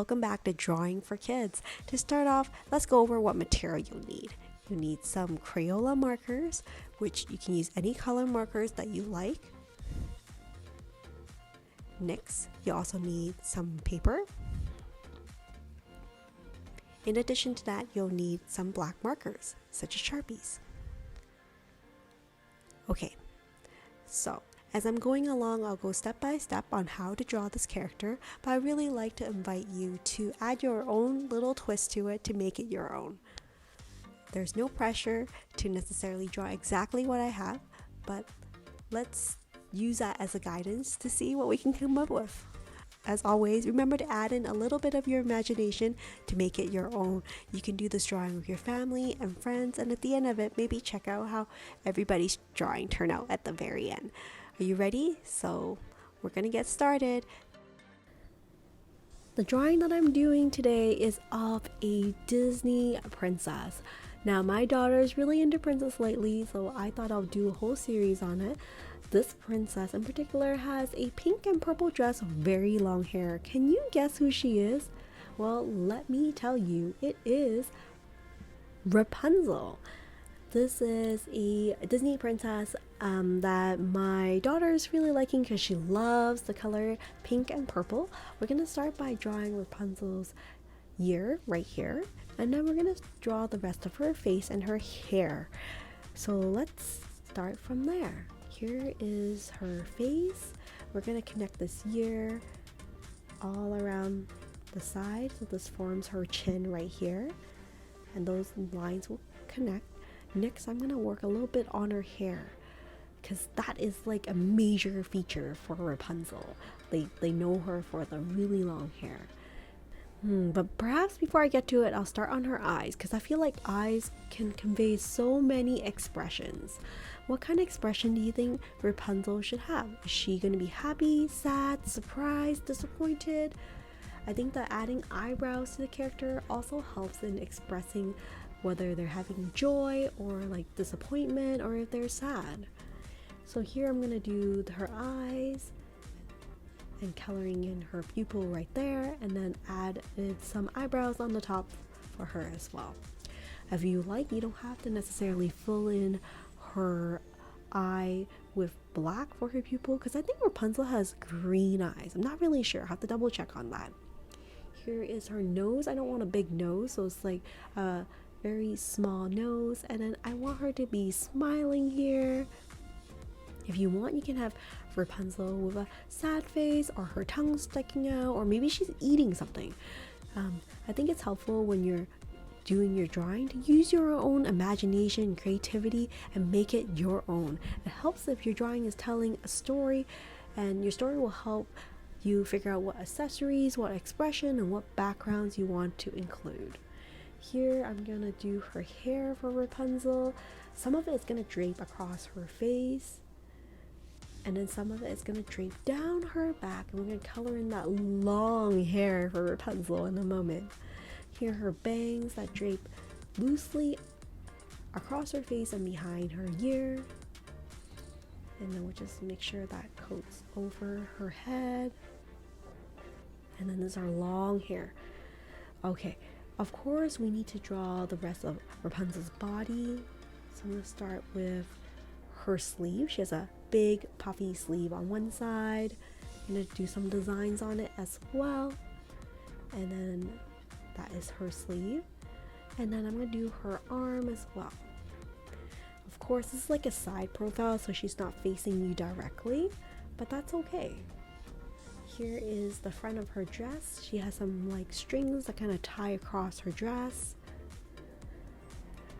welcome back to Drawing for Kids. To start off, let's go over what material you'll need. You need some Crayola markers, which you can use any color markers that you like. Next, you also need some paper. In addition to that, you'll need some black markers, such as Sharpies. Okay, so as I'm going along, I'll go step by step on how to draw this character, but I really like to invite you to add your own little twist to it to make it your own. There's no pressure to necessarily draw exactly what I have, but let's use that as a guidance to see what we can come up with. As always, remember to add in a little bit of your imagination to make it your own. You can do this drawing with your family and friends, and at the end of it, maybe check out how everybody's drawing turned out at the very end. Are you ready? So we're gonna get started. The drawing that I'm doing today is of a Disney princess. Now my daughter is really into princess lately, so I thought I'll do a whole series on it. This princess in particular has a pink and purple dress with very long hair. Can you guess who she is? Well, let me tell you, it is Rapunzel. This is a Disney princess that my daughter is really liking because she loves the color pink and purple. We're going to start by drawing Rapunzel's ear right here, and then we're going to draw the rest of her face and her hair. So let's start from there. Here is her face. We're going to connect this ear all around the side, so this forms her chin right here, and those lines will connect. Next, I'm going to work a little bit on her hair, because that is like a major feature for Rapunzel. They know her for the really long hair. But perhaps before I get to it, I'll start on her eyes, because I feel like eyes can convey so many expressions. What kind of expression do you think Rapunzel should have? Is she going to be happy, sad, surprised, disappointed? I think that adding eyebrows to the character also helps in expressing whether they're having joy or like disappointment, or if they're sad. So here I'm gonna do her eyes and coloring in her pupil right there, and then add some eyebrows on the top for her as well. If you like, you don't have to necessarily fill in her eye with black for her pupil, because I think Rapunzel has green eyes. I'm not really sure. I have to double check on that. Here is her nose. I don't want a big nose, so it's like very small nose, and then I want her to be smiling here. If you want, you can have Rapunzel with a sad face, or her tongue sticking out, or maybe she's eating something. I think it's helpful when you're doing your drawing to use your own imagination and creativity and make it your own. It helps if your drawing is telling a story, and your story will help you figure out what accessories, what expression, and what backgrounds you want to include. Here I'm gonna do her hair for Rapunzel. Some of it is gonna drape across her face, and then some of it is gonna drape down her back, and we're gonna color in that long hair for Rapunzel in a moment. Here her bangs that drape loosely across her face and behind her ear, and then we'll just make sure that coats over her head. And then there's our long hair. Okay, of course we need to draw the rest of Rapunzel's body. So I'm going to start with her sleeve. She has a big puffy sleeve on one side. I'm going to do some designs on it as well. And then that is her sleeve. And then I'm going to do her arm as well. Of course, this is like a side profile, so she's not facing you directly, but that's okay. Here is the front of her dress. She has some like strings that kind of tie across her dress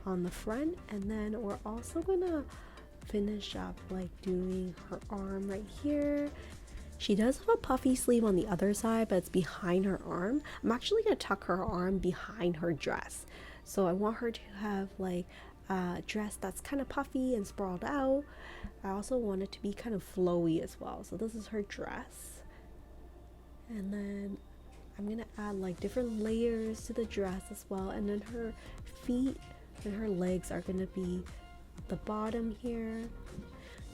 on the front, and then we're also gonna finish up like doing her arm right here. She does have a puffy sleeve on the other side, but it's behind her arm. I'm actually gonna tuck her arm behind her dress, so I want her to have like a dress that's kind of puffy and sprawled out. I also want it to be kind of flowy as well. So this is her dress. And then I'm gonna add like different layers to the dress as well, and then her feet and her legs are gonna be at the bottom here.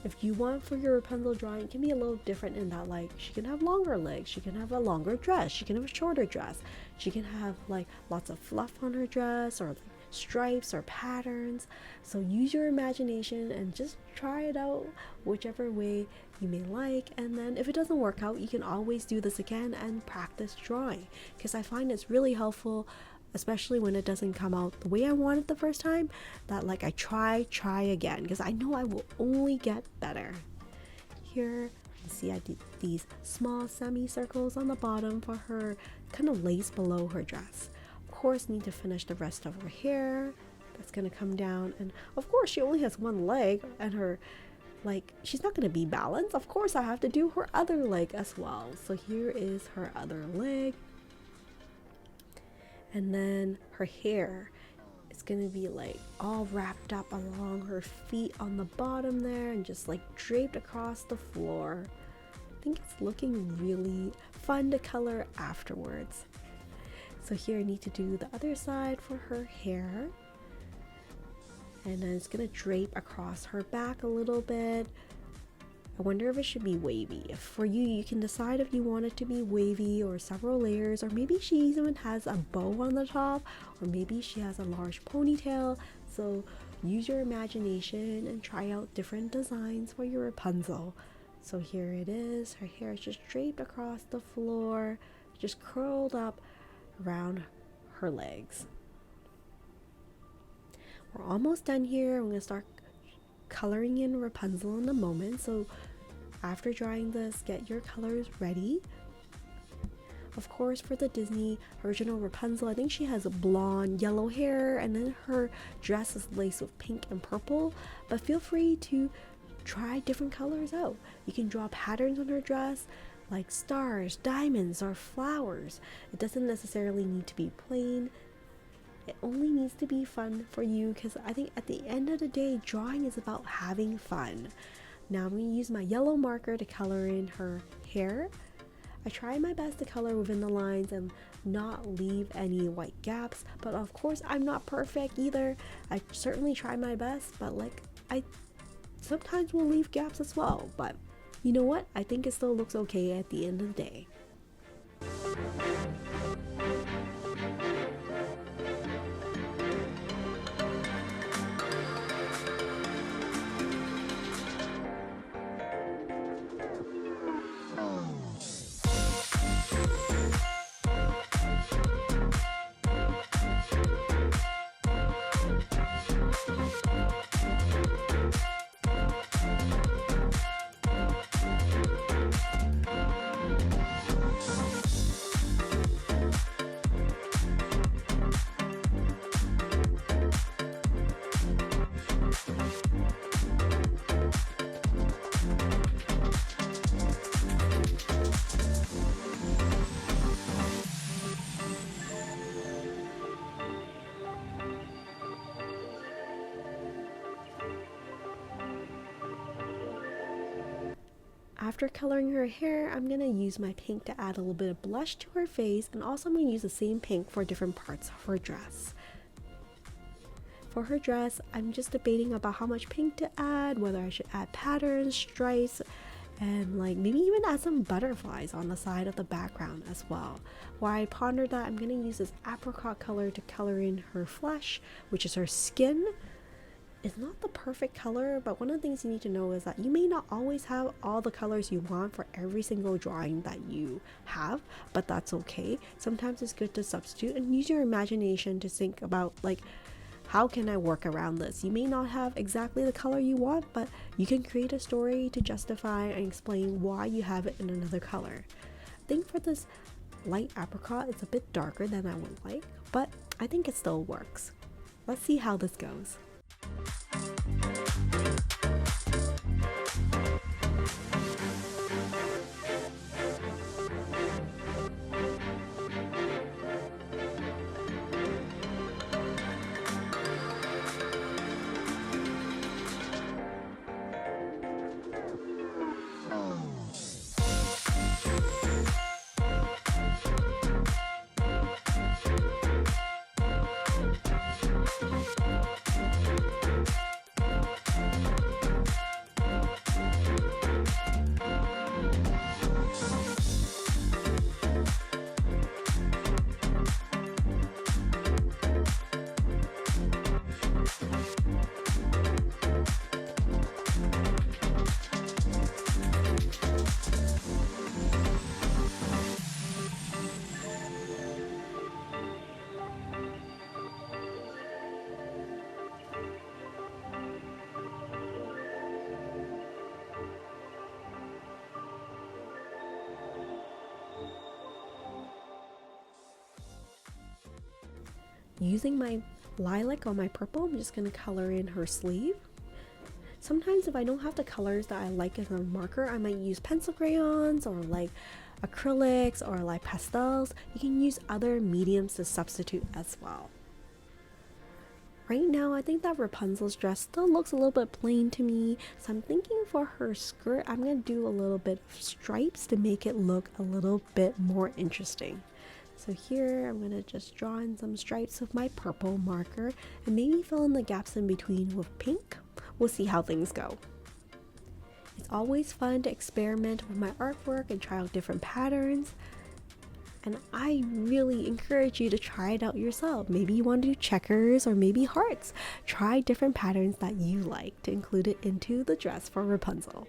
If you want for your Rapunzel drawing, it can be a little different in that, like, she can have longer legs, she can have a longer dress, she can have a shorter dress, she can have like lots of fluff on her dress, or like stripes or patterns. So use your imagination and just try it out whichever way you may like, and then if it doesn't work out, you can always do this again and practice drawing, because I find it's really helpful, especially when it doesn't come out the way I want it the first time, that like I try again, because I know I will only get better. Here you see I did these small semicircles on the bottom for her kind of lace below her dress. Of course, need to finish the rest of her hair. That's gonna come down, and of course she only has one leg, and her, like, she's not gonna be balanced. Of course I have to do her other leg as well. So here is her other leg. And then her hair is gonna be like all wrapped up along her feet on the bottom there, and just like draped across the floor. I think it's looking really fun to color afterwards. So here I need to do the other side for her hair, and then it's gonna drape across her back a little bit. I wonder if it should be wavy. If for you, you can decide if you want it to be wavy or several layers, or maybe she even has a bow on the top, or maybe she has a large ponytail. So use your imagination and try out different designs for your Rapunzel. So here it is. Her hair is just draped across the floor, just curled up around her legs. We're almost done here. I'm gonna start coloring in Rapunzel in a moment, so after drawing this, get your colors ready. Of course, for the Disney original Rapunzel, I think she has a blonde yellow hair, and then her dress is laced with pink and purple, but feel free to try different colors out. You can draw patterns on her dress like stars, diamonds, or flowers. It doesn't necessarily need to be plain. It only needs to be fun for you, because I think at the end of the day, drawing is about having fun. Now I'm going to use my yellow marker to color in her hair. I try my best to color within the lines and not leave any white gaps, but of course I'm not perfect either. I certainly try my best, but like I sometimes will leave gaps as well. But you know what? I think it still looks okay at the end of the day. After coloring her hair, I'm going to use my pink to add a little bit of blush to her face, and also I'm going to use the same pink for different parts of her dress. For her dress, I'm just debating about how much pink to add, whether I should add patterns, stripes, and like maybe even add some butterflies on the side of the background as well. While I ponder that, I'm going to use this apricot color to color in her flesh, which is her skin. It's not the perfect color, but one of the things you need to know is that you may not always have all the colors you want for every single drawing that you have, but that's okay. Sometimes it's good to substitute and use your imagination to think about, like, how can I work around this? You may not have exactly the color you want, but you can create a story to justify and explain why you have it in another color. I think for this light apricot, it's a bit darker than I would like, but I think it still works. Let's see how this goes. Using my lilac on my purple, I'm just going to color in her sleeve. Sometimes if I don't have the colors that I like as a marker, I might use pencil crayons or like acrylics or like pastels. You can use other mediums to substitute as well. Right now, I think that Rapunzel's dress still looks a little bit plain to me, so I'm thinking for her skirt, I'm going to do a little bit of stripes to make it look a little bit more interesting. So here, I'm going to just draw in some stripes with my purple marker and maybe fill in the gaps in between with pink. We'll see how things go. It's always fun to experiment with my artwork and try out different patterns. And I really encourage you to try it out yourself. Maybe you want to do checkers or maybe hearts. Try different patterns that you like to include it into the dress for Rapunzel.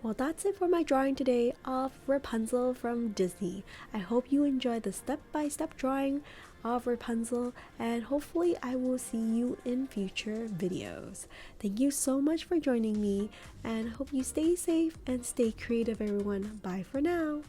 Well, that's it for my drawing today of Rapunzel from Disney. I hope you enjoyed the step-by-step drawing of Rapunzel, and hopefully I will see you in future videos. Thank you so much for joining me, and hope you stay safe and stay creative, everyone. Bye for now.